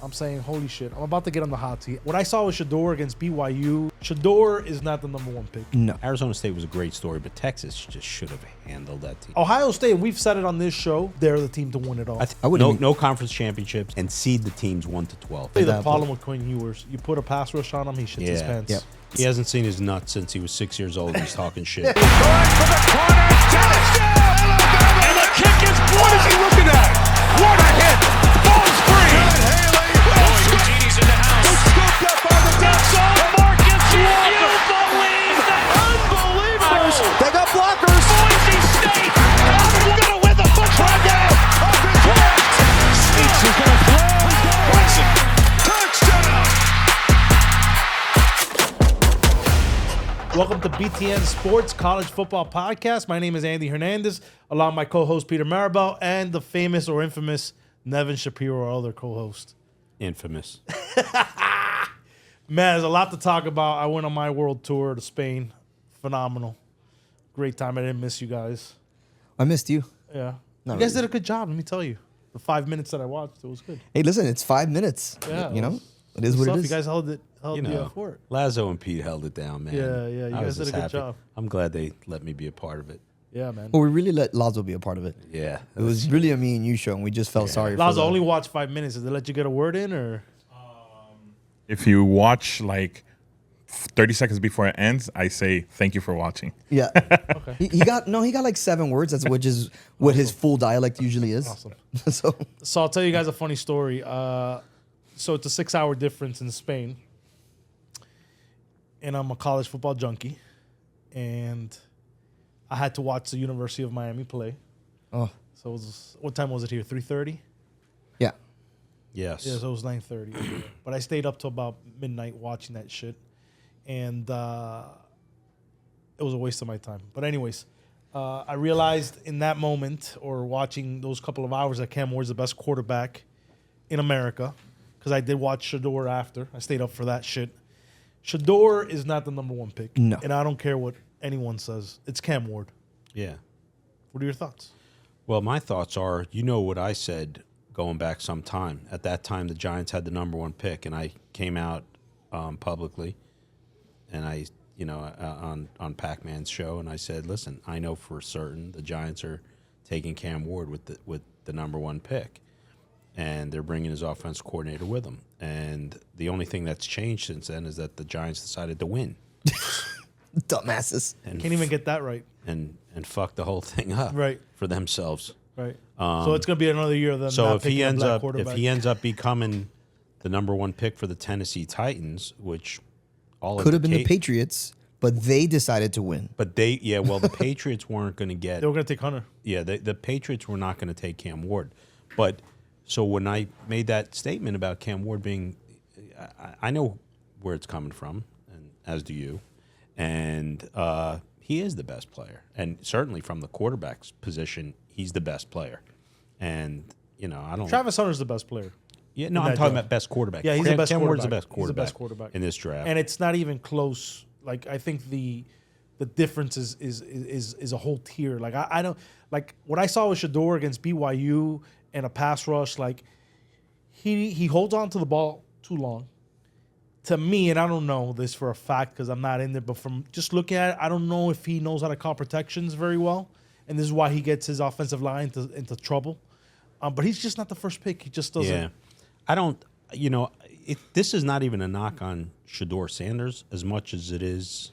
I'm saying, holy shit, I'm about to get on the hot seat. What I saw was Shedeur against BYU. Shedeur is not the number one pick. No. Arizona State was a great story, but Texas just should have handled that team. Ohio State, we've said it on this show, they're the team to win it all. No conference championships and seed the teams 1 to 12. The problem with Quinn Ewers, you put a pass rush on him, he shits his pants. Yep. He hasn't seen his nuts since he was 6 years old. He's talking shit. And the kick is, what is he looking at? What a hit! Ball's free! Houdini's in the house. Scooped up by the Dexter. Marcus Walker. Believe that? Unbelievable! They got blockers. Boise State. We're going to win the football game. Sneaks is going to throw. Bryson. Touchdown! Welcome to BTN Sports College Football Podcast. My name is Andy Hernandez, along with my co-host Peter Mirabal and the famous or infamous Nevin Shapiro, our other co-host. Infamous. Man, there's a lot to talk about. I went on my world tour to Spain. Phenomenal. Great time. I didn't miss you guys. I missed you. Yeah. Not You guys really. did a good job, let me tell you. The 5 minutes that I watched, it was good. Hey, listen, it's 5 minutes. Yeah, You know, it is what it You is. guys held the You fort. Lazo and Pete held it down, man. Yeah, you I guys was did a just good happy. job. I'm glad they let me be a part of it. Yeah, man. Well, we really let Lazo be a part of it. Yeah. It was really a me and you show, and we just felt sorry for Lazo the- only watched 5 minutes. Did they let you get a word in, or? If you watch like 30 seconds before it ends, I say thank you for watching. Yeah. Okay. He got like 7 words. Which is what his full dialect usually is. Awesome. So So I'll tell you guys a funny story. So it's a 6-hour difference in Spain, and I'm a college football junkie, and I had to watch the University of Miami play. oh So it was, what time was it here? 3:30. yeah. Yes. Yeah, so it was 9:30. But I stayed up till about midnight watching that shit, and it was a waste of my time. But anyways, I realized in that moment, or watching those couple of hours, that Cam Ward's the best quarterback in America, because I did watch Shedeur after. I stayed up for that shit. Shedeur is not the number one pick. No. And I don't care what anyone says. It's Cam Ward. Yeah. What are your thoughts? Well, my thoughts are, you know what I said going back some time. At that time, the Giants had the number one pick, and I came out publicly, and I, on Pac-Man's show, and I said, listen, I know for certain the Giants are taking Cam Ward with the number one pick, and they're bringing his offense coordinator with them. And the only thing that's changed since then is that the Giants decided to win Dumbasses. and Can't even get that right. and fuck the whole thing up Right. for themselves. Right. So it's going to be another year of them So not if he picking a ends black up quarterback. becoming the number one pick for the Tennessee Titans, which all Could have been the indica- Patriots, but they decided to win. but the Patriots weren't going to get. They were going to take Hunter. Yeah, the Patriots were not going to take Cam Ward, but so when I made that statement about Cam Ward being, I know where it's coming from, and as do you, and he is the best player, and certainly from the quarterback's position, he's the best player, and I don't. Travis Hunter's the best player. Yeah, no, in I'm that talking draft. about best quarterback. Yeah, he's the best Cam Ward's the quarterback. best He's the quarterback. best quarterback in this draft. And it's not even close. Like, I think the difference is a whole tier. Like, I don't, like, what I saw with Shedeur against BYU and a pass rush, like, he holds on to the ball too long. To me, and I don't know this for a fact because I'm not in there, but from just looking at it, I don't know if he knows how to call protections very well, and this is why he gets his offensive line into trouble. But he's just not the first pick. He just doesn't. Yeah, I don't. This is not even a knock on Shedeur Sanders as much as it is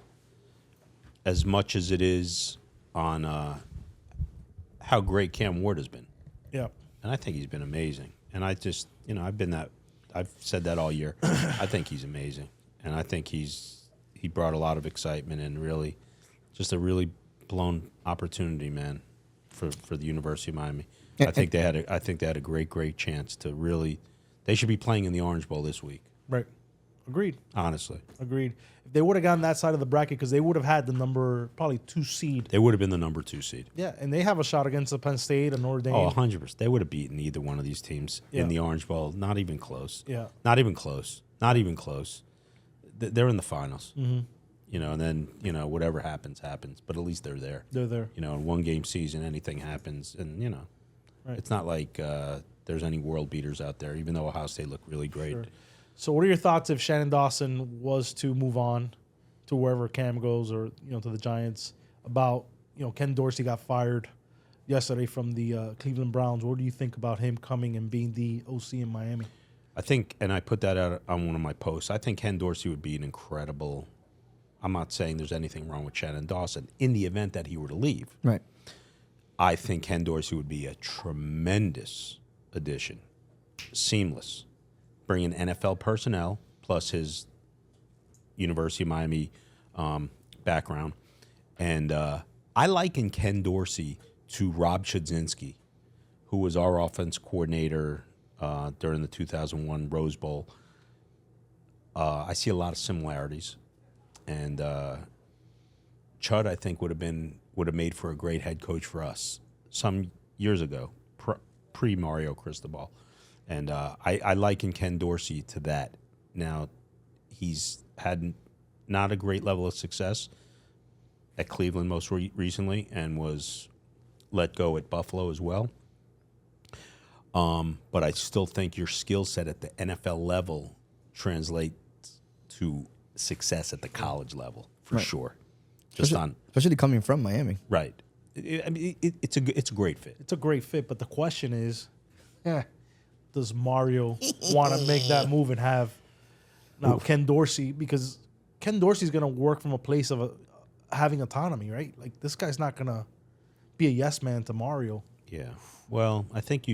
on how great Cam Ward has been, Yeah. and I think he's been amazing. And I just, I've said that all year. I think he's amazing, and I think he brought a lot of excitement and really, just a really blown opportunity, man, for the University of Miami. I think they had a great chance to really. They should be playing in the Orange Bowl this week. Right. Agreed. Honestly, Agreed. If they would have gotten that side of the bracket, because they would have had the probably 2 seed. they would have been the number 2 seed. Yeah, and they have a shot against the Penn State and Notre Dame. Oh, 100%. They would have beaten either one of these teams Yeah. in the Orange Bowl. Not even close. Yeah. Not even close. Not even close. They're in the finals. Mm-hmm. And then, whatever happens, happens. But at least they're there. They're there. In one game season, anything happens. And, Right. it's not like there's any world beaters out there, even though Ohio State looked really great. Sure. So what are your thoughts if Shannon Dawson was to move on to wherever Cam goes, or to the Giants, about Ken Dorsey got fired yesterday from the Cleveland Browns? What do you think about him coming and being the OC in Miami? I think, and I put that out on one of my posts, I think Ken Dorsey would be an incredible, I'm not saying there's anything wrong with Shannon Dawson, in the event that he were to leave. Right. I think Ken Dorsey would be a tremendous addition, seamless, bringing NFL personnel plus his University of Miami background. And I liken Ken Dorsey to Rob Chudzinski, who was our offense coordinator during the 2001 Rose Bowl. I see a lot of similarities, and Chud, I think, would have made for a great head coach for us some years ago, pre Mario Cristobal, and I liken Ken Dorsey to that. Now, he's had not a great level of success at Cleveland most recently, and was let go at Buffalo as well. But I still think your skill set at the NFL level translates to success at the college level for sure. Especially coming from Miami. Right. I mean, it's a great fit. It's a great fit, but the question is, does Mario want to make that move and have now Ken Dorsey? Because Ken Dorsey's going to work from a place of having autonomy, right? Like, this guy's not going to be a yes man to Mario. Yeah. Well, I think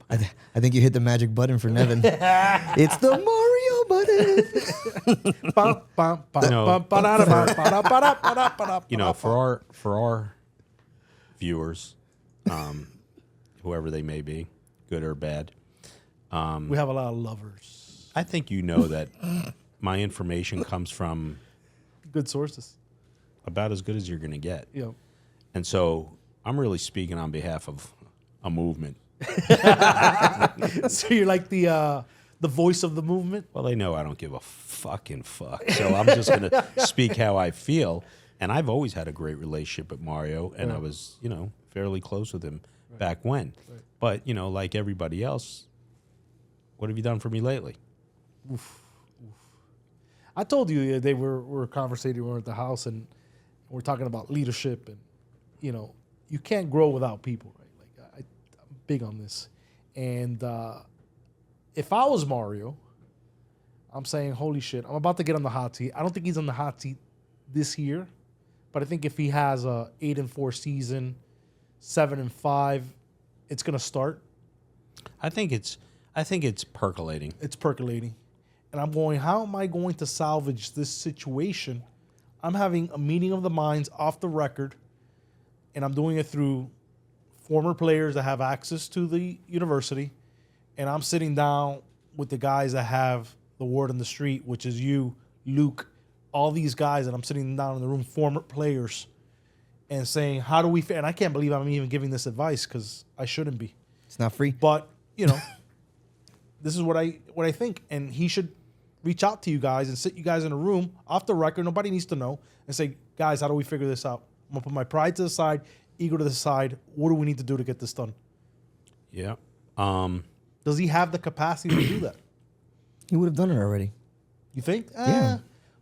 I think you hit the magic button for Nevin. It's the Mario button. For our viewers, whoever they may be, good or bad, We have a lot of lovers. I think that my information comes from Good sources. about as good as you're going to get. Yeah. And so I'm really speaking on behalf of a movement. So you're like the voice of the movement? Well, they know I don't give a fucking fuck. So I'm just going to speak how I feel. And I've always had a great relationship with Mario, and I was, fairly close with him back when. Right. But, like everybody else, what have you done for me lately? Oof. I told you the other day we're conversating, we were at the house, and we're talking about leadership, and, you can't grow without people, right? Like, I'm big on this. And if I was Mario, I'm saying, holy shit, I'm about to get on the hot seat. I don't think he's on the hot seat this year, but I think if he has a 8-4 season, 7-5, it's gonna start. I think it's percolating. It's percolating. And I'm going, how am I going to salvage this situation? I'm having a meeting of the minds off the record, and I'm doing it through former players that have access to the university, and I'm sitting down with the guys that have the word on the street, which is you, Luke, all these guys, and I'm sitting down in the room, former players, and saying, how do we and I can't believe I'm even giving this advice because I shouldn't be. It's not free. But, this is what I think. And he should reach out to you guys and sit you guys in a room off the record. Nobody needs to know. And say, guys, how do we figure this out? I'm going to put my pride to the side, ego to the side. What do we need to do to get this done? Yeah. Does he have the capacity to do that? He would have done it already. You think? Yeah.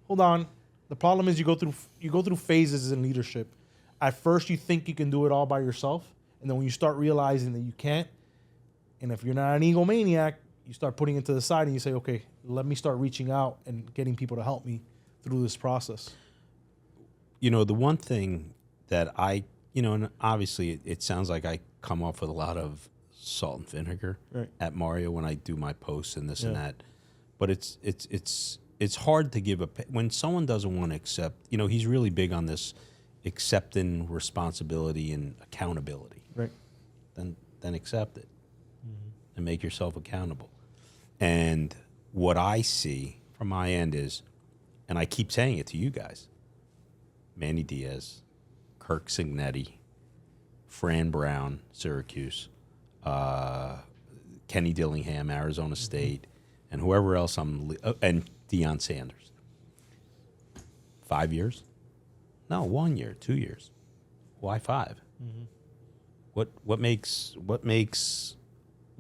Hold on. The problem is you go through phases in leadership. At first, you think you can do it all by yourself, and then when you start realizing that you can't, and if you're not an egomaniac, you start putting it to the side and you say, okay, let me start reaching out and getting people to help me through this process. The one thing that and obviously it sounds like I come off with a lot of salt and vinegar at Mario when I do my posts and this and that, but it's hard to give when someone doesn't want to accept. He's really big on this accepting responsibility and accountability. Right. Then accept it and make yourself accountable. And what I see from my end is, and I keep saying it to you guys, Manny Diaz, Kirk Signetti, Fran Brown, Syracuse, Kenny Dillingham, Arizona State, and whoever else and Deion Sanders. 5 years? No, 1 year, 2 years. Why 5? Mm-hmm. What makes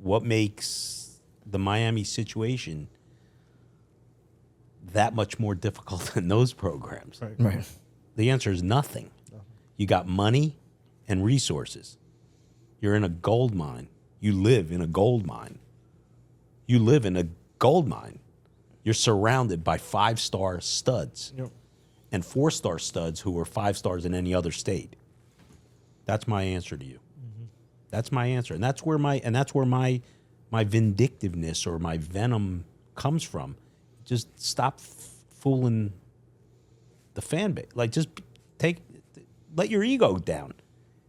what makes the Miami situation that much more difficult than those programs? Right. The answer is nothing. You got money and resources. You're in a gold mine. You live in a gold mine. You live in a gold mine. You're surrounded by 5-star studs and 4-star studs who are 5 stars in any other state. That's my answer to you. That's my answer, and that's where my vindictiveness or my venom comes from. Just stop fooling the fan base. Like, just let your ego down,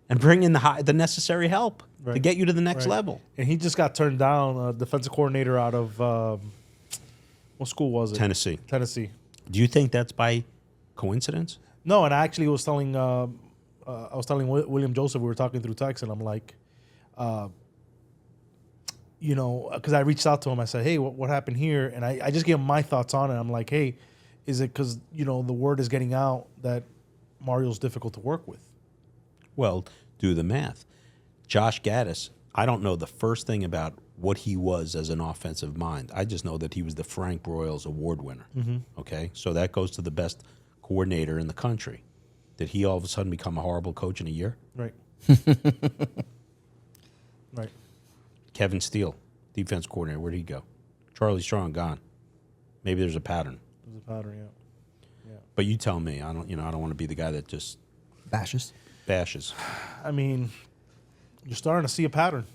and bring in the necessary help to get you to the next level. And he just got turned down, defensive coordinator out of what school was it? Tennessee. Tennessee. Do you think that's by coincidence? No, and I actually was telling William Joseph, we were talking through text, and I'm like, because I reached out to him. I said, hey, what happened here? And I just gave him my thoughts on it. I'm like, hey, is it because, the word is getting out that Mario's difficult to work with? Well, do the math. Josh Gaddis, I don't know the first thing about what he was as an offensive mind. I just know that he was the Frank Broyles Award winner. Okay? So that goes to the best coordinator in the country. Did he all of a sudden become a horrible coach in a year? Right. Right. Kevin Steele, defense coordinator, where'd he go? Charlie Strong, gone. Maybe there's a pattern. There's a pattern, yeah. But you tell me. I don't want to be the guy that just Bashes. I mean, you're starting to see a pattern,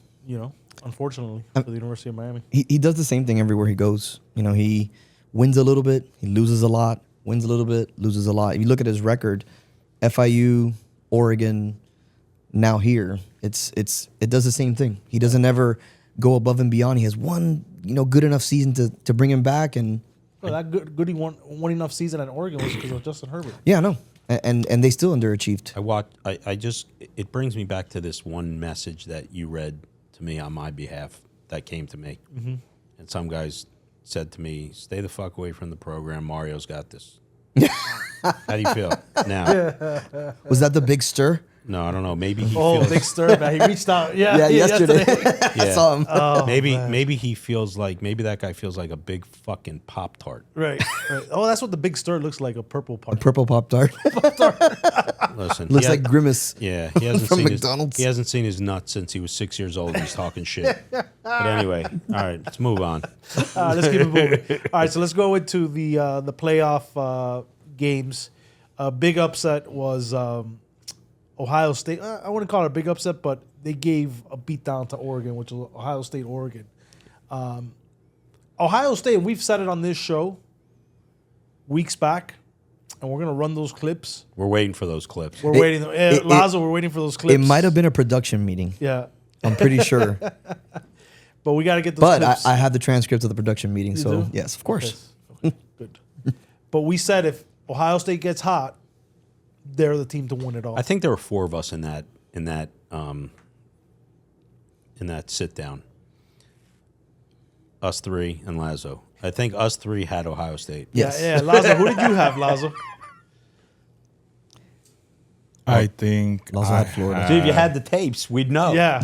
unfortunately, for the University of Miami. He does the same thing everywhere he goes. He wins a little bit, he loses a lot, wins a little bit, loses a lot. If you look at his record, FIU, Oregon, now here, it does the same thing. He doesn't ever go above and beyond. He has one, good enough season to bring him back, and that good he won enough season at Oregon was because of Justin Herbert. Yeah, no. And they still underachieved. It brings me back to this one message that you read to me on my behalf that came to me. And some guys said to me, stay the fuck away from the program. Mario's got this. How do you feel now? Was that the big stir? No, I don't know. Maybe he feels... big stir, man. He reached out. Yeah, yesterday. I saw him. Maybe he feels like, maybe that guy feels like a big fucking Pop-Tart. Right. Oh, that's what the big stir looks like, a purple part. A purple Pop-Tart. Listen, Looks like Grimace. Yeah, he hasn't from seen McDonald's. He hasn't seen his nuts since he was 6 years old. And he's talking shit. But anyway, all right, let's move on. Let's keep it moving. All right, so let's go into the playoff games. A big upset was Ohio State. I wouldn't call it a big upset, but they gave a beatdown to Oregon, which was Ohio State, Oregon. Ohio State, and we've said it on this show weeks back, and we're going to run those clips. We're waiting for those clips. We're waiting. Lazo, we're waiting for those clips. It might have been a production meeting. Yeah. I'm pretty sure. But we got to get those But clips. I have the transcript of the production meeting, You so do? yes, of course. Okay. Good. But we said if Ohio State gets hot, they're the team to win it all. I think there were 4 of us in that sit down. Us 3 and Lazo. I think us 3 had Ohio State. Yes. Yeah, Lazo. Who did you have, Lazo? I think Lazo had Florida. Dude, if you had the tapes, we'd know. Yeah.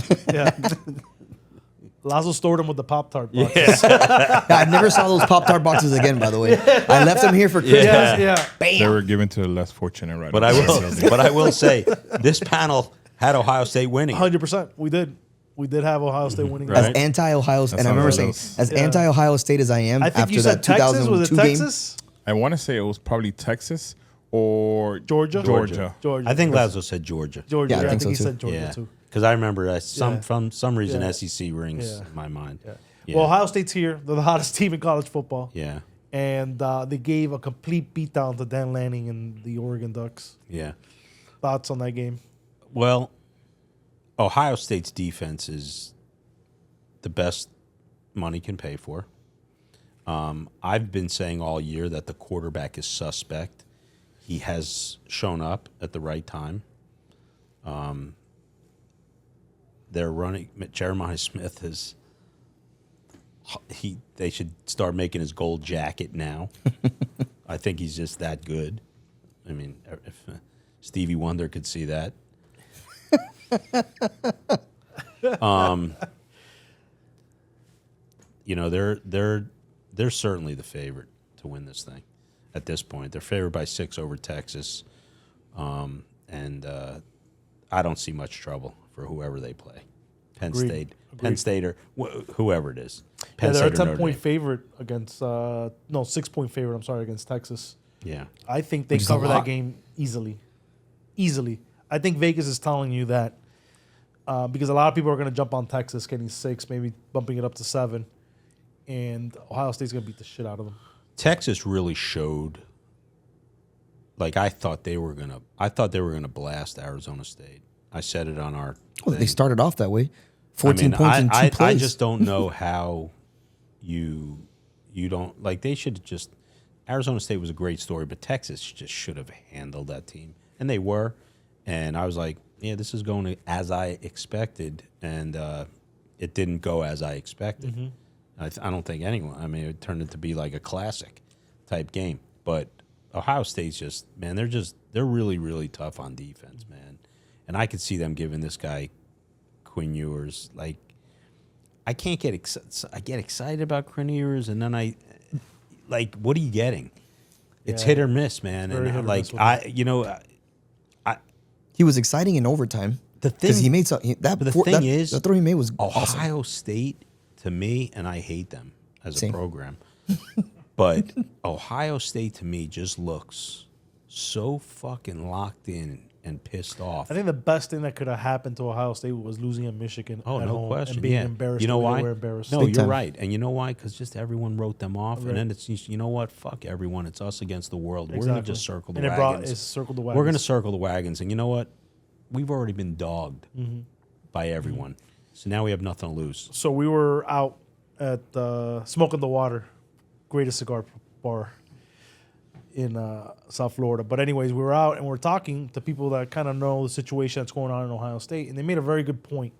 Lazo stored them with the Pop-Tart box. Yeah, I never saw those Pop-Tart boxes again, by the way. I left them here for Christmas. Yeah. they were given to the less fortunate, right? But I will say, this panel had Ohio State winning. 100%. We did. We did have Ohio State winning. Right. As anti-Ohio State, and I remember saying, as anti-Ohio State as I am I think after you said that Texas. Was it 2002 game. Texas? I want to say it was probably Texas or Georgia? Georgia. I think Lazo said Georgia. Georgia. Yeah, I think so he too. said Georgia Yeah, too. because I remember Yeah. from some reason Yeah. SEC rings Yeah. in my mind. Yeah. Yeah. Well, Ohio State's here. They're the hottest team in college football. Yeah, And they gave a complete beatdown to Dan Lanning and the Oregon Ducks. yeah. Thoughts on that game? Well, Ohio State's defense is the best money can pay for. I've been saying all year that the quarterback is suspect. He has shown up at the right time. They're running. Jeremiah Smith is. They should start making his gold jacket now. I think he's just that good. I mean, if Stevie Wonder could see that. they're certainly the favorite to win this thing at this point. They're favored by 6 over Texas, and I don't see much trouble for whoever they play. Agreed. Penn State, or whoever it is. Yeah, Penn they're a State or Notre 10-point Dame. favorite against 6-point favorite. I'm sorry, against Texas. Yeah, I think they Which is a cover that lot. game easily. I think Vegas is telling you that because a lot of people are going to jump on Texas getting 6, maybe bumping it up to 7, and Ohio State's going to beat the shit out of them. Texas really showed. Like I thought they were gonna blast Arizona State. I said it on our. Well, they thing. started off that way. 14 points in 2 I plays. just don't know how you don't like. They should just. Arizona State was a great story, but Texas just should have handled that team, and they were. And I was like, yeah, this is going as I expected, and it didn't go as I expected. Mm-hmm. I don't think anyone. I mean, it turned out to be like a classic type game, but Ohio State's just, man, they're really, really tough on defense, man. And I could see them giving this guy Quinn Ewers, like, I can't get excited. I get excited about Quinn Ewers, and then what are you getting? It's Yeah, hit or miss, man. very hit or And miss with He was exciting in overtime. The Because thing- he made but the thing is, the throw he made was awesome. Ohio State, to me, and I hate them as Same. a program, but Ohio State to me just looks so fucking locked in and pissed off. I think the best thing that could have happened to Ohio State was losing at Michigan Oh, at no home question. and being Yeah. embarrassed. You know the way why? they were embarrassed. No, Big you're time. right. And you know why? Because just everyone wrote them off. Right. And then it's, you know what? Fuck everyone. It's us against the world. We're Exactly. going to just circle the and wagons. it circled the wagons. We're going to circle the wagons. And you know what? We've already been dogged by everyone. So now we have nothing to lose. So we were out at Smoking the Water, greatest cigar bar in South Florida. But anyways, we were out and we're talking to people that kind of know the situation that's going on in Ohio State, and they made a very good point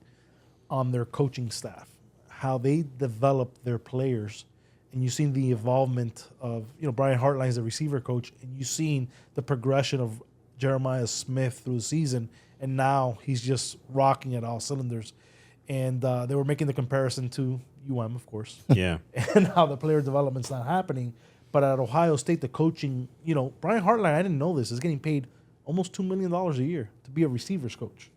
on their coaching staff, how they develop their players. And you've seen the involvement of, Brian Hartline's the receiver coach, and you've seen the progression of Jeremiah Smith through the season, and now he's just rocking at all cylinders. And they were making the comparison to UM, of course, Yeah. and how the player development's not happening. But at Ohio State, the coaching, Brian Hartline, I didn't know this, is getting paid almost $2 million a year to be a receivers coach.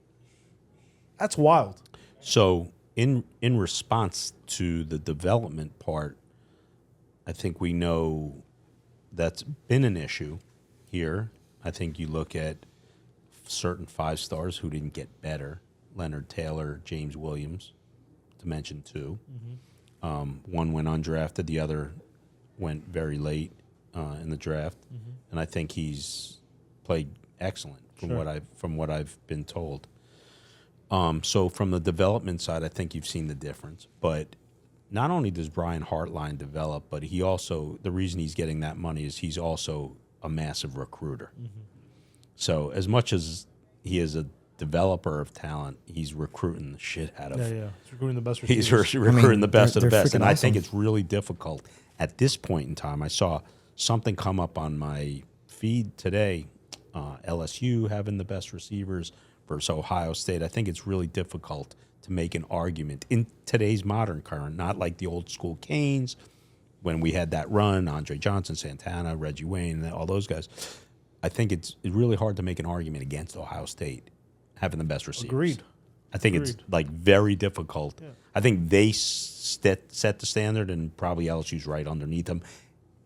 That's wild. So in response to the development part, I think we know that's been an issue here. I think you look at certain 5 stars who didn't get better, Leonard Taylor, James Williams, to mention 2. One went undrafted, the other went very late in the draft, and I think he's played excellent from what I've been told. So from the development side, I think you've seen the difference. But not only does Brian Hartline develop, but he also, the reason he's getting that money is he's also a massive recruiter. So as much as he is a developer of talent, he's recruiting the shit out of. Yeah. He's recruiting the best He's receivers. recruiting the best of the they're best, and freaking I think awesome. it's really difficult at this point in time. I saw something come up on my feed today. LSU having the best receivers versus Ohio State. I think it's really difficult to make an argument in today's modern current, not like the old school Canes when we had that run, Andre Johnson, Santana, Reggie Wayne, and all those guys. I think it's really hard to make an argument against Ohio State having the best receivers. Agreed. I think it's like very difficult. I think they set the standard, and probably LSU's right underneath them,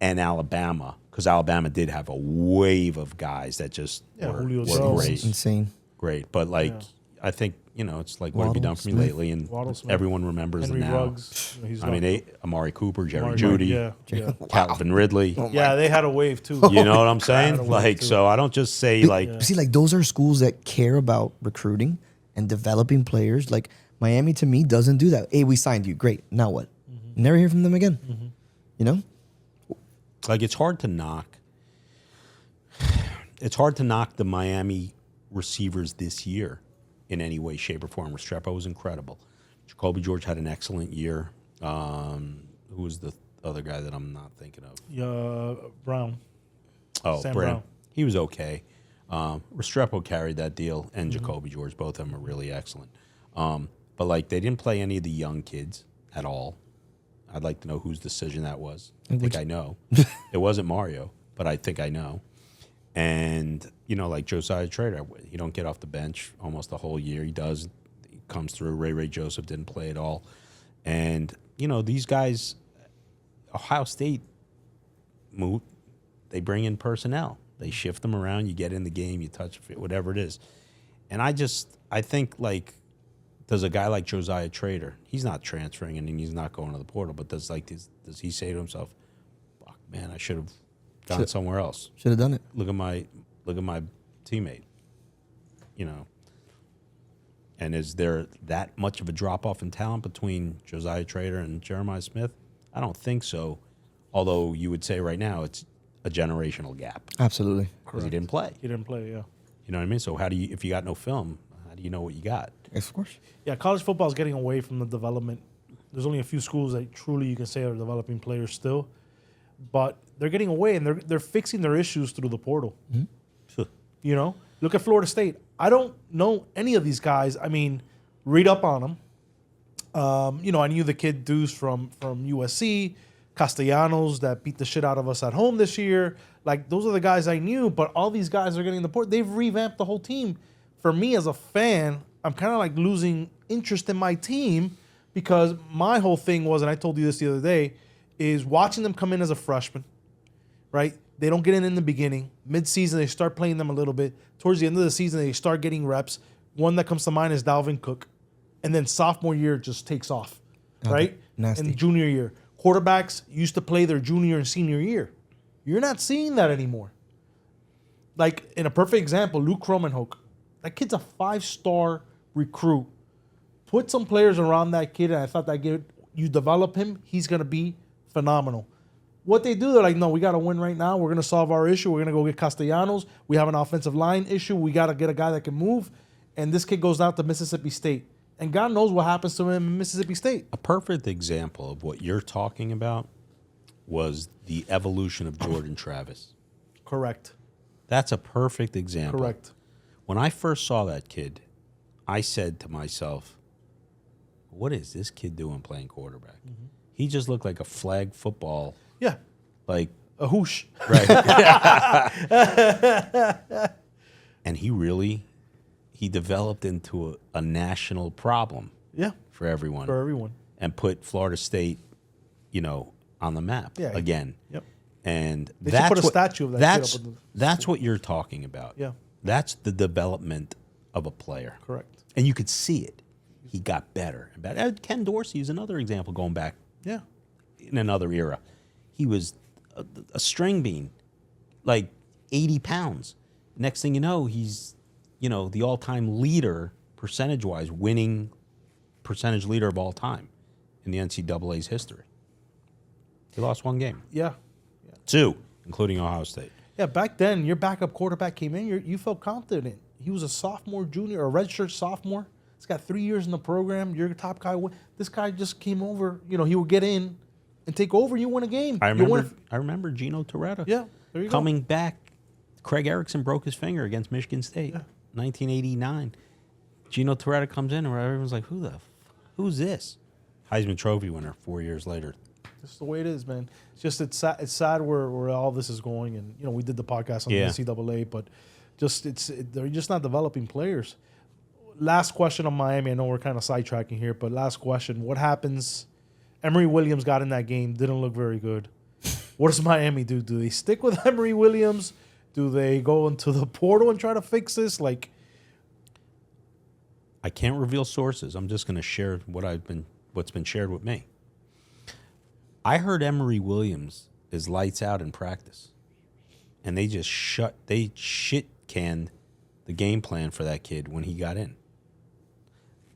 and Alabama, because Alabama did have a wave of guys that just were Julio Jones. great. Insane. Great, but I think it's like, what have you done for me Smith. lately? And Waddle Smith. everyone remembers Henry them now. Ruggs. He's I mean, Amari Cooper, Jerry Amari Jeudy, Ruggs, yeah. Calvin Ridley. Yeah, they had a wave too. You know what I'm saying? Had a wave, Like, too. so I don't just say like, See, like those are schools that care about recruiting and developing players. Like Miami, to me, doesn't do that. Hey, we signed you. Great. Now what? Never hear from them again. You know? like it's hard to knock. It's hard to knock the Miami receivers this year in any way, shape, or form. Restrepo was incredible. Jacoby George had an excellent year. Who was the other guy that I'm not thinking of? Brown. Oh, Sam Brown. Brown. He was okay. Restrepo carried that deal, and Jacoby George. Both of them are really excellent. But like they didn't play any of the young kids at all. I'd like to know whose decision that was. I And think which- I know. It wasn't Mario, but I think I know. And, like Josiah Trader, he don't get off the bench almost the whole year. He does. He comes through. Ray Joseph didn't play at all. And, these guys, Ohio State, they bring in personnel. They shift them around. You get in the game. You touch it, whatever it is. And I think, does a guy like Josiah Trader, he's not transferring and he's not going to the portal, but does he say to himself, fuck, man, I should have gone somewhere else. Should have done it. Look at my teammate. And is there that much of a drop-off in talent between Josiah Trader and Jeremiah Smith? I don't think so, although you would say right now it's a generational gap. Absolutely. Because he didn't play. He didn't play, yeah. You know what I mean? So if you got no film, how do you know what you got? Yes, of course. Yeah, college football is getting away from the development. There's only a few schools that truly you can say are developing players still, but they're getting away and they're fixing their issues through the portal. Mm-hmm. Look at Florida State. I don't know any of these guys. I mean, read up on them. I knew the kid Deuce from USC, Castellanos that beat the shit out of us at home this year. Like, those are the guys I knew, but all these guys are getting the port. They've revamped the whole team. For me as a fan, I'm kind of like losing interest in my team because my whole thing was, and I told you this the other day, is watching them come in as a freshman, right? They don't get in the beginning. Mid-season, they start playing them a little bit. Towards the end of the season, they start getting reps. One that comes to mind is Dalvin Cook. And then sophomore year just takes off, right? Nasty. And junior year. Quarterbacks used to play their junior and senior year. You're not seeing that anymore. Like, in a perfect example, Luke Kromenhoek. That kid's a 5-star recruit. Put some players around that kid, and I thought that kid, you develop him, he's going to be phenomenal. What they do, they're like, no, we got to win right now. We're going to solve our issue. We're going to go get Castellanos. We have an offensive line issue. We got to get a guy that can move. And this kid goes down to Mississippi State. And God knows what happens to him in Mississippi State. A perfect example of what you're talking about was the evolution of Jordan Travis. Correct. That's a perfect example. Correct. When I first saw that kid, I said to myself, what is this kid doing playing quarterback? Mm-hmm. He just looked like a flag football. Yeah. Like a whoosh. Right. And he developed into a national problem. Yeah. For everyone. For everyone. And put Florida State, on the map again. Yep. And they should put a statue of that kid up on the that's what you're talking about. Yeah. That's the development of a player. Correct. And you could see it. He got better and better. Ken Dorsey is another example going back. Yeah. In another era. He was a string bean, like 80 pounds. Next thing you know, he's, the all-time leader, percentage-wise, winning percentage leader of all time in the NCAA's history. He lost one game. Yeah. 2, including Ohio State. Yeah, back then, your backup quarterback came in, you felt confident. He was a sophomore, junior, or a redshirt sophomore. He's got 3 years in the program. You're a top guy. This guy just came over. He would get in and take over. You win a game. I remember Gino Toretta. Yeah, there you coming back. Craig Erickson broke his finger against Michigan State, 1989. Gino Toretta comes in, and everyone's like, who's this? Heisman Trophy winner 4 years later. This is the way it is, man. It's just it's sad where all this is going, and we did the podcast on the NCAA, but they're just not developing players. Last question on Miami. I know we're kind of sidetracking here, but last question: what happens? Emory Williams got in that game, didn't look very good. What does Miami do? Do they stick with Emory Williams? Do they go into the portal and try to fix this? I can't reveal sources. I'm just going to share what's been shared with me. I heard Emory Williams is lights out in practice, and they just shit-canned the game plan for that kid when he got in.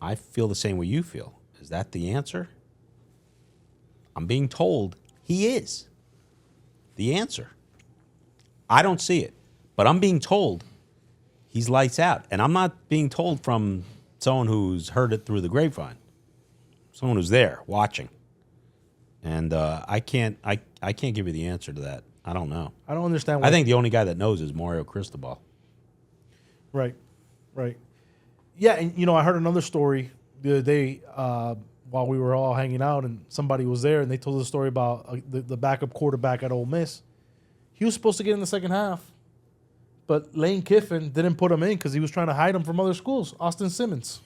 I feel the same way you feel. Is that the answer? I'm being told he is the answer. I don't see it, but I'm being told he's lights out, and I'm not being told from someone who's heard it through the grapevine, someone who's there watching. And I can't give you the answer to that. I don't know. I don't understand. I think the only guy that knows is Mario Cristobal. Right. Yeah, and I heard another story the other day. while we were all hanging out, and somebody was there, and they told the story about the backup quarterback at Ole Miss. He was supposed to get in the second half, but Lane Kiffin didn't put him in because he was trying to hide him from other schools. Austin Simmons.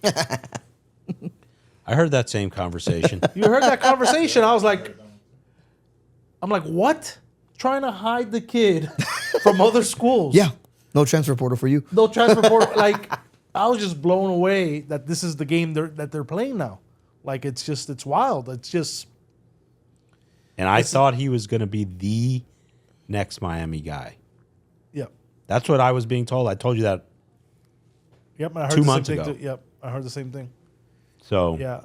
I heard that same conversation. You heard that conversation? I'm like, what? Trying to hide the kid from other schools? Yeah. No transfer portal for you. No transfer portal. Like, I was just blown away that this is the game that they're playing now. Like, it's wild. It's just. And I thought he was going to be the next Miami guy. Yep. That's what I was being told. I told you that. Yep. And I heard 2 the months same ago. thing too. Yep. I heard the same thing. So, Yeah.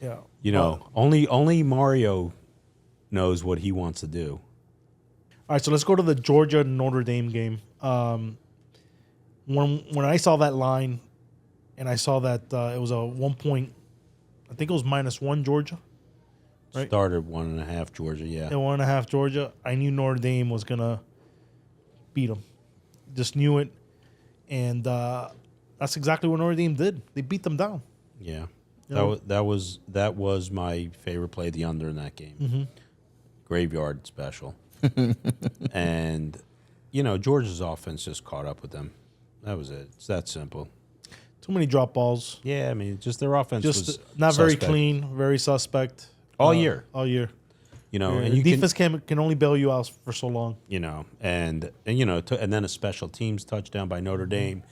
Yeah. you know, only Mario knows what he wants to do. All right, so let's go to the Georgia Notre Dame game. When I saw that line, and I saw that it was a 1 point, I think it was -1 Georgia. Right. Started 1.5 Georgia, yeah. At 1.5 Georgia, I knew Notre Dame was gonna beat them. Just knew it, and that's exactly what Notre Dame did. They beat them down. Yeah. You know? That was my favorite play, the under in that game. Mm-hmm. Graveyard special. And, you know, Georgia's offense just caught up with them. That was it. It's that simple. Too many drop balls. Yeah, I mean, just their offense Just was not suspect. very clean. Very suspect. All year. All year. You know, Yeah, and you defense can only bail you out for so long. you know, and you know, and then a special teams touchdown by Notre Dame,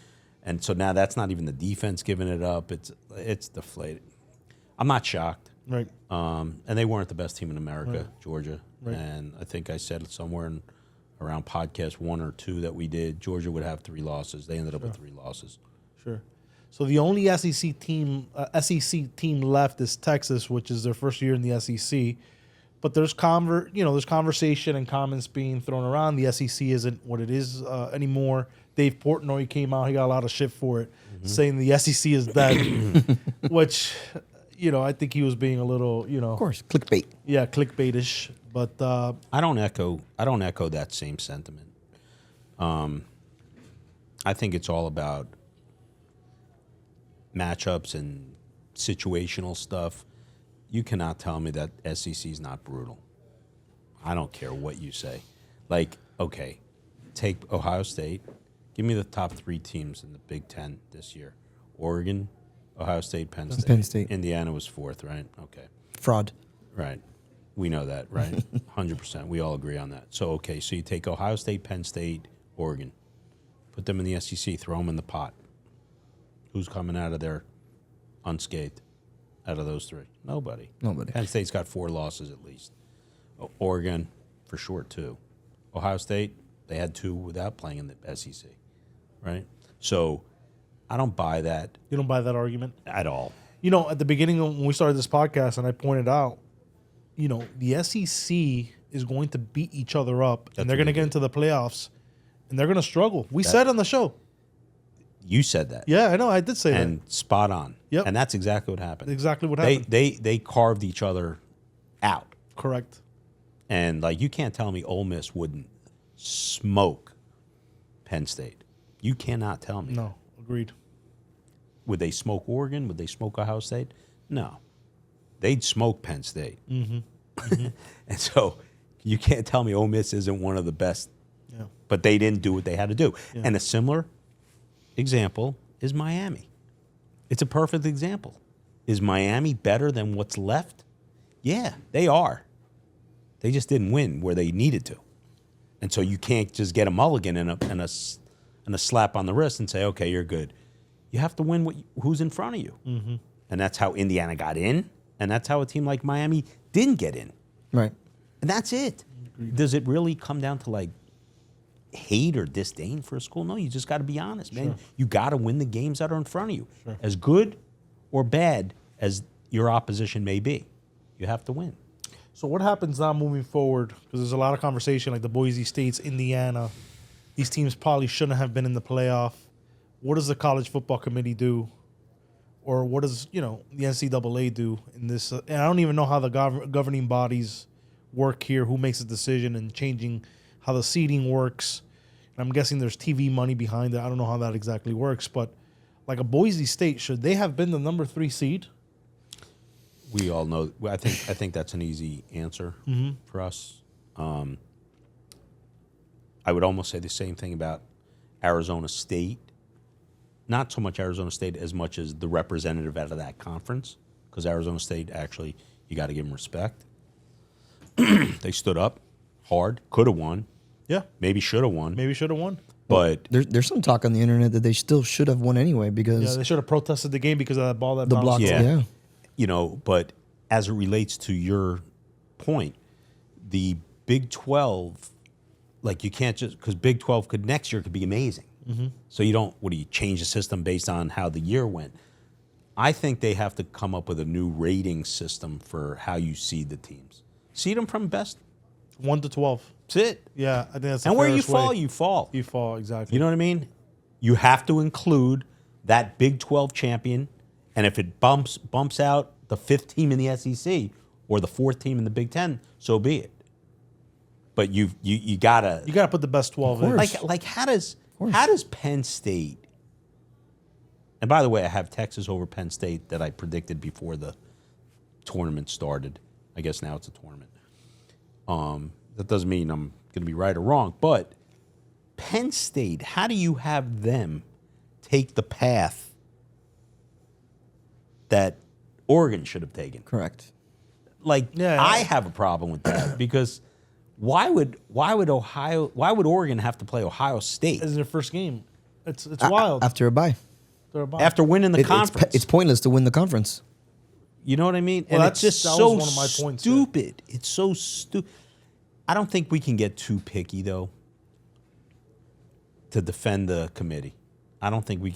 and so now that's not even the defense giving it up. It's deflated. I'm not shocked. Right. And they weren't the best team in America, Georgia. Right. And I think I said somewhere around podcast 1 or 2 that we did, Georgia would have 3 losses. They ended up with 3 losses. Sure. So the only SEC team left is Texas, which is their first year in the SEC. But there's conversation and comments being thrown around. The SEC isn't what it is anymore. Dave Portnoy came out; he got a lot of shit for it, saying the SEC is dead. Which, you know, I think he was being a little, you know, Of course, clickbait. yeah, clickbaitish. But I don't echo that same sentiment. I think it's all about matchups and situational stuff. You cannot tell me that SEC is not brutal. I don't care what you say. Like, okay, take Ohio State. Give me the top 3 teams in the Big Ten this year. Oregon, Ohio State, Penn State. Penn State. Indiana was 4th, right? Okay. Fraud. Right. We know that, right? 100%. We all agree on that. So, okay, so you take Ohio State, Penn State, Oregon. Put them in the SEC. Throw them in the pot. Who's coming out of there unscathed out of those 3? Nobody. Penn State's got 4 losses at least. Oregon, for sure, 2. Ohio State, they had 2 without playing in the SEC, right? So I don't buy that you don't buy that argument. at all. You know, at the beginning when we started this podcast, and I pointed out, you know, the SEC is going to beat each other up, That's and they're going to what get we into the playoffs, and they're going to struggle. We said on the show. You said that. Yeah, I know. I did say And spot on. Yep. And that's exactly what happened. Exactly what happened. They carved each other out. that. Correct. And, like, you can't tell me Ole Miss wouldn't smoke Penn State. You cannot tell me. No, agreed. Would they smoke Oregon? Would they smoke Ohio State? No. They'd smoke Penn State. And so you can't tell me Ole Miss isn't one of the best. Yeah. But they didn't do what they had to do. Yeah. And a similar example is Miami. It's a perfect example. Is Miami better than what's left? Yeah, they are. They just didn't win where they needed to. And so you can't just get a mulligan and a slap on the wrist and say, okay, you're good. You have to win who's in front of you. Mm-hmm. And that's how Indiana got in, and that's how a team like Miami didn't get in. Right. And that's it. Does it really come down to, like, hate or disdain for a school? No, you just got to be honest, man. Sure. You got to win the games that are in front of you. Sure. As good or bad as your opposition may be, you have to win. So what happens now moving forward? Because there's a lot of conversation, like the Boise States, Indiana. These teams probably shouldn't have been in the playoff. What does the college football committee do? Or what does, you know, the NCAA do in this? And I don't even know how the governing bodies work here, who makes a decision and changing how the seating works. And I'm guessing there's TV money behind it. I don't know how that exactly works. But like a Boise State, should they have been the number 3 seed? we all know. I think that's an easy answer for us. I would almost say the same thing about Arizona State. Not so much Arizona State as much as the representative out of that conference, because Arizona State actually, you got to give them respect. They stood up hard, could have won, Yeah. maybe should have won, Maybe should have won. but There's some talk on the internet that they still should have won anyway Yeah, because they should have protested the game because of that ball that the bounced. block. Yeah. Yeah. But as it relates to your point, the Big 12, like you can't just, because Big 12 next year could be amazing. So you don't, what do you change the system based on how the year went? I think they have to come up with a new rating system for how you seed the teams. Seed them from best. 1 to 12. That's it. Yeah, I think that's the And where you fairest way. fall, you fall. You fall, exactly. You know what I mean? You have to include that Big 12 champion, and if it bumps out the 5th team in the SEC or the 4th team in the Big 10, so be it. But you gotta You got to put the best 12 in. like how does Penn State? And by the way, I have Texas over Penn State that I predicted before the tournament started. I guess now it's a tournament. That doesn't mean I'm going to be right or wrong, but Penn State, how do you have them take the path that Oregon should have taken? Correct. Like, Yeah. I have a problem with that because why would Oregon have to play Ohio State It's their first game. It's wild. After a bye. They're a bye. after winning the It's conference? it's pointless to win the conference. You know what I mean? Well, And it's that's- just that so was one of my points, yeah. stupid. It's so stupid. I don't think we can get too picky though to defend the committee. I don't think we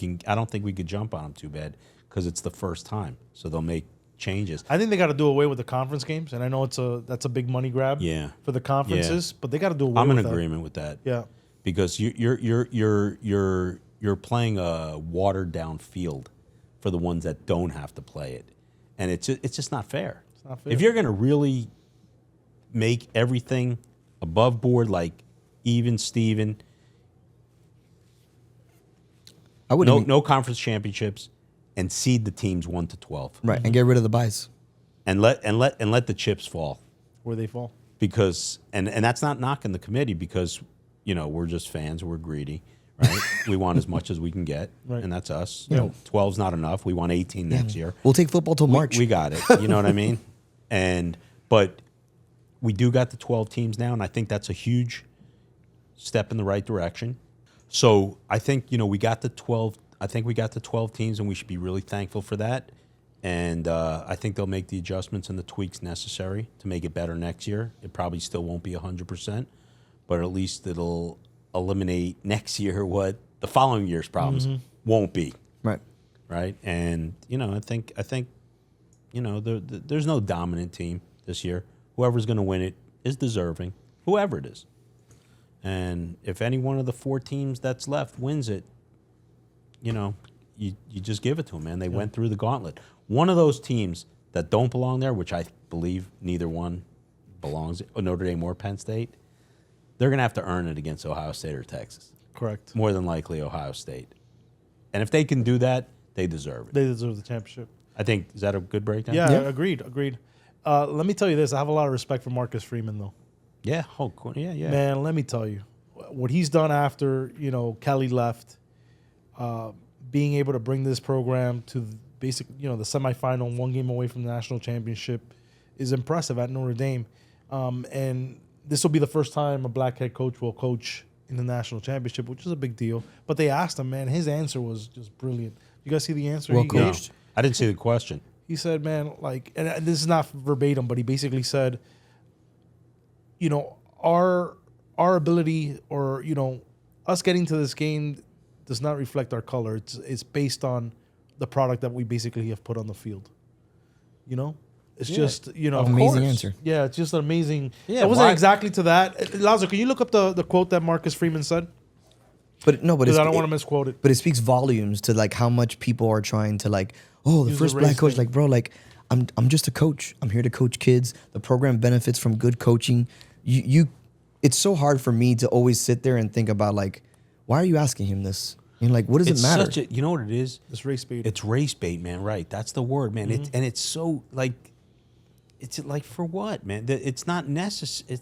could jump on them too bad because it's the first time, so they'll make changes. I think they got to do away with the conference games, and I know that's a big money grab. Yeah. For the conferences, but they got to do away I'm in with that. agreement with that. Yeah. Because you're playing a watered down field for the ones that don't have to play it, and it's just not fair. It's not fair. If you're going to really make everything above board, like even Steven, I wouldn't no conference championships, and seed the teams 1 to 12, right and get rid of the buys. and let the chips fall. Where they fall. Because and that's not knocking the committee because we're just fans, we're greedy, right? We want as much as we can get, Right. and that's us. Yeah. 12's not enough. We want 18 next year. We'll take football till March. We got it. You know what I mean? But we do got the 12 teams now, and I think that's a huge step in the right direction. So I think we got the 12. I think we got the 12 teams, and we should be really thankful for that. And I think they'll make the adjustments and the tweaks necessary to make it better next year. It probably still won't be 100%, but at least it'll eliminate next year what the following year's problems won't be. Right. Right. And I think there's no dominant team this year. Whoever's going to win it is deserving, whoever it is. And if any one of the 4 teams that's left wins it, you just give it to them, man. They went through the gauntlet. One of those teams that don't belong there, which I believe neither one belongs, Notre Dame or Penn State, they're going to have to earn it against Ohio State or Texas. Correct. More than likely Ohio State. And if they can do that, they deserve it. They deserve the championship. I think, is that a good breakdown? Yeah, Yeah. agreed. Let me tell you this. I have a lot of respect for Marcus Freeman, though. Yeah. Oh, cool. Yeah. Man, let me tell you. What he's done after, Kelly left, being able to bring this program to the semifinal, 1 game away from the national championship is impressive at Notre Dame. And this will be the first time a black head coach will coach in the national championship, which is a big deal. But they asked him, man, his answer was just brilliant. You guys see the answer Well he No, gave? I didn't see the question. He said, man, and this is not verbatim, but he basically said, our ability or, us getting to this game does not reflect our color. It's based on the product that we basically have put on the field. It's just, Amazing answer. Yeah, it's just an amazing. Yeah, it wasn't why- exactly to that. Lazo, can you look up the quote that Marcus Freeman said? But no, but Because it's, I don't want to misquote it. but it speaks volumes to like how much people are trying to like, oh, the Use first the black race coach. thing. Like, bro, like I'm just a coach. I'm here to coach kids. The program benefits from good coaching. It's so hard for me to always sit there and think about like, why are you asking him this? Like, what does It's it matter? such a, you know what it is? It's race bait. It's race bait, man. Right. That's the word, man. Mm-hmm. It's so like it's like for what, man? It's not necessary.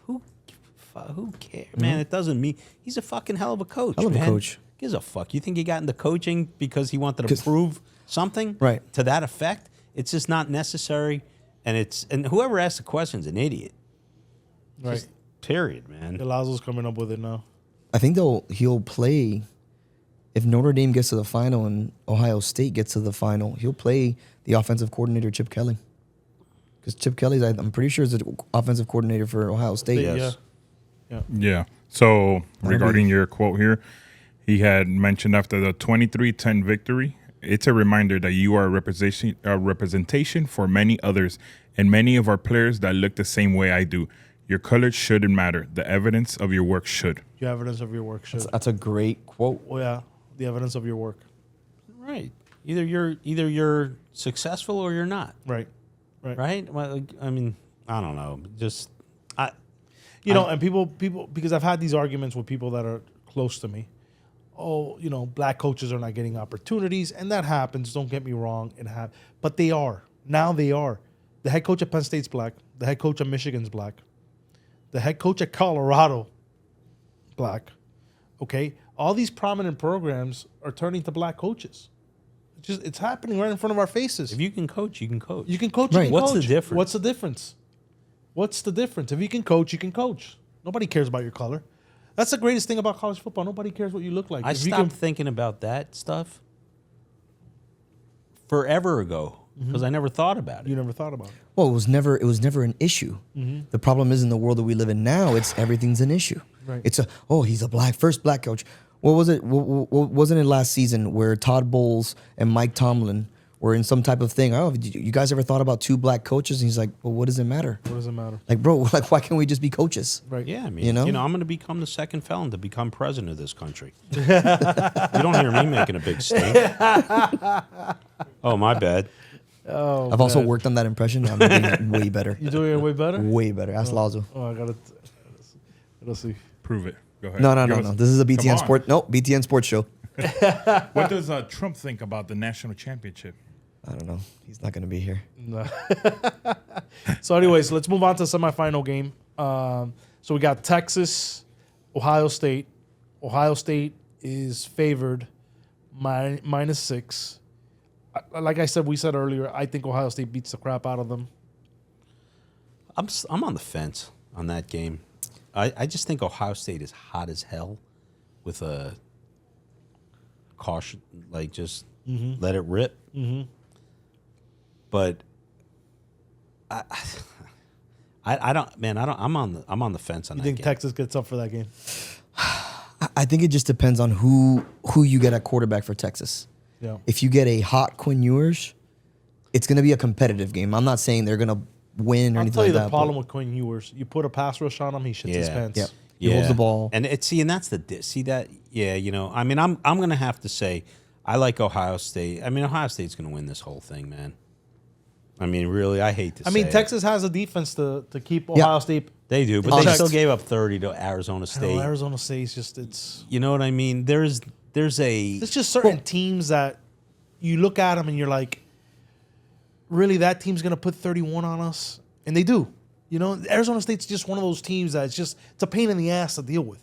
Who cares, man? It doesn't mean he's a fucking hell of a coach. Hell of a man. coach. Gives a fuck. You think he got into coaching because he wanted to prove something, right, to that effect? It's just not necessary, and whoever asked the question is an idiot. Right. Just period, man. Lazo's coming up with it now. I think he'll play if Notre Dame gets to the final and Ohio State gets to the final. He'll play the offensive coordinator Chip Kelly, because Chip Kelly's I'm pretty sure is the offensive coordinator for Ohio State. Yes. Yeah. So regarding your quote here, he had mentioned after the 23-10 victory, it's a reminder that you are a representation for many others and many of our players that look the same way I do. Your colors shouldn't matter. The evidence of your work should. The evidence of your work should. That's a great quote. Oh, yeah. The evidence of your work. Right. Either you're successful or you're not. Right. Right. Well, like, I mean, I don't know. Just and people because I've had these arguments with people that are close to me. Oh, black coaches are not getting opportunities, and that happens. Don't get me wrong, but they are. Now they are. The head coach at Penn State's black. The head coach at Michigan's black. The head coach at Colorado, black. Okay, all these prominent programs are turning to black coaches. It's happening right in front of our faces. if you can coach, you can coach. You can coach. Right. You can What's the coach. difference? What's the difference? What's the difference? If you can coach, you can coach. Nobody cares about your color. That's the greatest thing about college football. Nobody cares what you look like. I If you stopped can- thinking about that stuff forever ago because I never thought about it. You never thought about it. Well, it was never an issue. The problem is in the world that we live in now, everything's an issue. Right. It's he's a first black coach. What was it? Wasn't it last season where Todd Bowles and Mike Tomlin were in some type of thing? Oh, did you guys ever thought about two black coaches? And he's like, well, what does it matter? What does it matter? Like, bro, why can't we just be coaches? Right. Yeah, I mean, You know? I'm going to become the second felon to become president of this country. You don't hear me making a big stink. Oh, my bad. I've also worked on that impression. I'm doing way better. You doing it way better? Way better. Ask Lazo. Oh, I gotta. Let's see. Prove it. Go ahead. No. Give us- This is a Come BTN on. Sport. No, BTN Sports Show. What does Trump think about the national championship? I don't know. He's not going to be here. No. So, anyways, let's move on to the semifinal game. So we got Texas, Ohio State. Ohio State is favored -6. Like I said, we said earlier, I think Ohio State beats the crap out of them. I'm on the fence on that game. I just think Ohio State is hot as hell with a caution, like just let it rip. But I don't, man. I'm on the fence on You that think game. Texas gets up for that game? I think it just depends on who you get at quarterback for Texas. Yeah. If you get a hot Quinn Ewers, it's going to be a competitive game. I'm not saying they're going to win or I'll anything tell you like the that. problem with Quinn Ewers. You put a pass rush on him, he shits his Yeah. pants. Yep. He holds the ball. and that's see that. Yeah, I mean, I'm gonna have to say I like Ohio State. I mean, Ohio State's gonna win this whole thing, man. I mean, really, I hate to. I mean, say it. Texas has a defense to keep Ohio State. They do, but I'll they check. still gave up 30 to Arizona I State. know, Arizona State's just it's You know what I mean? There's a just certain teams that you look at them and you're like, really, that team's gonna put 31 on us, and they do. Arizona State's just one of those teams that it's a pain in the ass to deal with.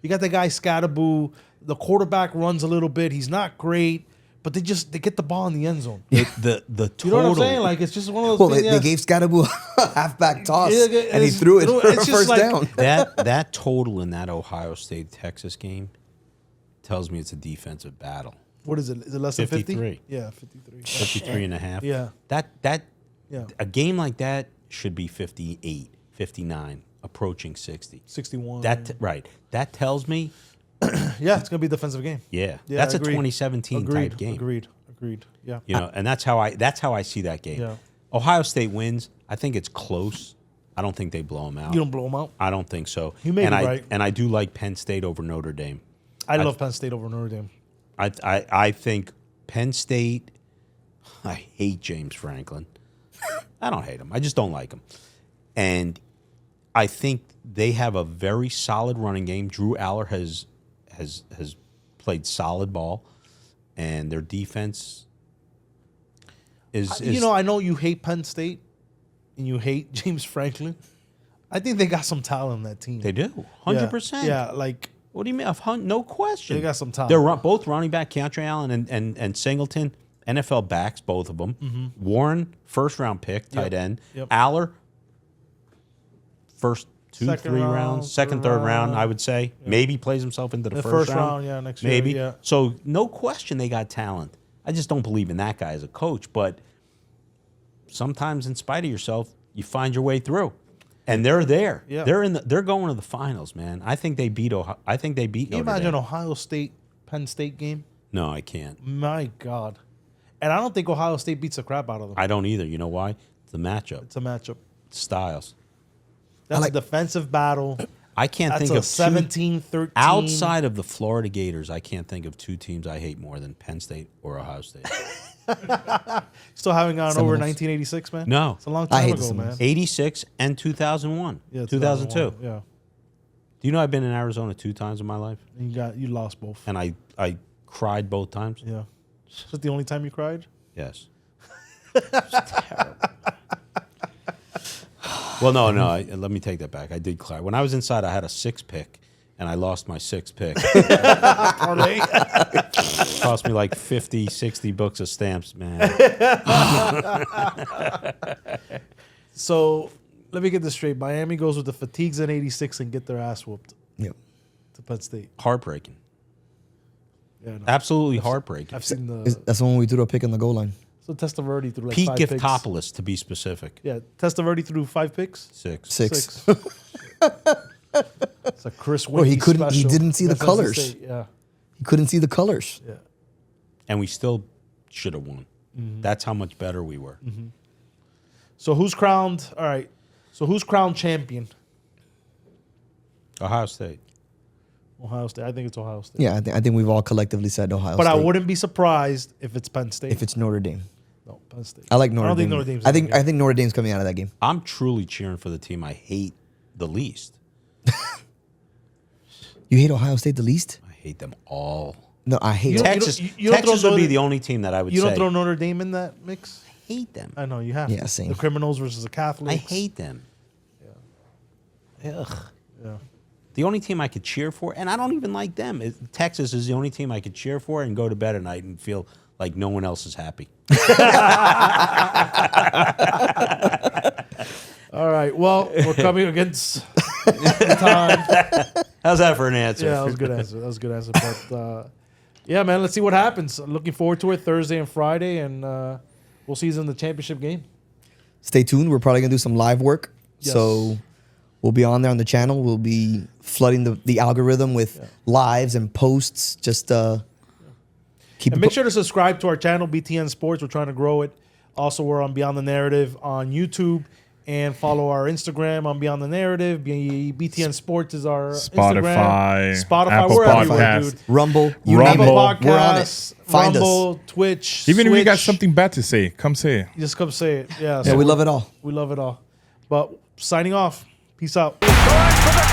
You got that guy Scatterboo. The quarterback runs a little bit. He's not great, but they get the ball in the end zone. the total. You know what I'm saying? Like it's just one of those. Well, pain in the they ass. gave Scatterboo a halfback toss, Yeah, and he it's- threw it for a it's just first like- down. that total in that Ohio State Texas game tells me it's a defensive battle. What is it? Is it less than 50? 53. Yeah, 53. 53 and a half. Yeah. That Yeah. a game like that should be 58, 59, approaching 60. 61. Right. That tells me, Yeah, it's gonna be a defensive game. yeah, Yeah, that's a agreed. 2017 Agreed. type game. Agreed. Yeah. And that's how I see that game. Yeah. Ohio State wins. I think it's close. I don't think they blow them out. You don't blow them out. I don't think so. You may and be right. And I do like Penn State over Notre Dame. I love Penn State over Notre Dame. I think Penn State. I hate James Franklin. I don't hate him. I just don't like him. And I think they have a very solid running game. Drew Aller has played solid ball, and their defense is I know you hate Penn State. and you hate James Franklin, I think they got some talent on that team. They do. 100%. Yeah, like What do you mean? No question. they got some talent. They're both running back, Keontae Allen and Singleton, NFL backs, both of them. Warren, first-round pick, tight end. Yep. Aller, first Second 3 round, rounds. Second, third round, I would say. Maybe plays himself into the first round. round, yeah, next year, Maybe. yeah. So no question they got talent. I just don't believe in that guy as a coach. But sometimes, in spite of yourself, you find your way through. And they're there. Yeah. They're going to the finals, man. I think they beat Ohio. I think they beat Can you Notre imagine Dame. Ohio State, Penn State game? No, I can't. My God. And I don't think Ohio State beats the crap out of them. I don't either. You know why? It's the matchup. It's a matchup. Styles. That's a defensive battle. I can't That's think a of 17-13. outside of the Florida Gators. I can't think of 2 teams I hate more than Penn State or Ohio State. Still haven't gone over Seminoles. 1986, 1986, man? No. It's a long I time hate the ago, man. Seminoles. 86 and 2001. Yeah, 2002. Yeah. Do you know I've been in Arizona 2 times in my life, And you lost both. and I cried both times. Yeah. Is that the only time you cried? Yes. It's terrible. Well, no. Let me take that back. I did cry. When I was inside, I had a 6 pick, and I lost my 6 pick. Parlay. It cost me like 50, 60 books of stamps, man. So let me get this straight. Miami goes with the fatigues in 86 and get their ass whooped Yep. to Penn State. Heartbreaking. Yeah, no. Absolutely heartbreaking. I've seen That's the one we threw a pick on the goal line. So Testaverde threw like Pete 5 picks. Giftopoulos, to be specific. Yeah, Testaverde threw 5 picks. 6. 6. It's a Chris Bro, he Winkie couldn't- he special. didn't see the Against NC colors. State, Yeah, He couldn't see the colors. yeah. And we still should have won. That's how much better we were. So who's crowned? All right. So who's crowned champion? Ohio State. Ohio State. I think it's Ohio State. Yeah, I think we've all collectively said Ohio But State. I wouldn't be surprised if it's Penn State. if it's Notre Dame. No, Penn State. I like Notre I don't Dame. think Notre Dame's. I think in the I think Notre Dame's coming out of that game. I'm truly cheering for the team I hate the least. You hate Ohio State the least? I hate them all. No, I hate You don't- Texas, you don't Texas throw would be Notre- the only team that I would You say. don't throw Notre Dame in that mix? I hate them. I know you have. Yeah, to. same. The criminals versus the Catholics. I hate them. Ugh. Yeah. The only team I could cheer for, and I don't even like them. Texas is the only team I could cheer for and go to bed at night and feel like no one else is happy. All right. Well, we're coming against the time. How's that for an answer? Yeah, that was a good answer. That was a good answer. But yeah, man, let's see what happens. I'm looking forward to it Thursday and Friday, and we'll see you in the championship game. Stay tuned. We're probably gonna do some live work. Yes. So we'll be on there on the channel. We'll be flooding the algorithm with lives and posts. Just keep And it make sure to subscribe to our channel, BTN Sports. We're trying to grow it. Also, we're on Beyond the Narrative on YouTube. And follow our Instagram on Beyond the Narrative. BTN Sports is our Spotify, Instagram. Spotify, Apple we're everywhere, Podcasts. dude. Rumble. You Rumble. name Apple it. We're on it. Podcasts, Find Rumble, us. Twitch, Even if you got Switch. something bad to say, come say it. Just come say it. Yeah, Yeah, we love it all. We love it all. But signing off. Peace out. Going for the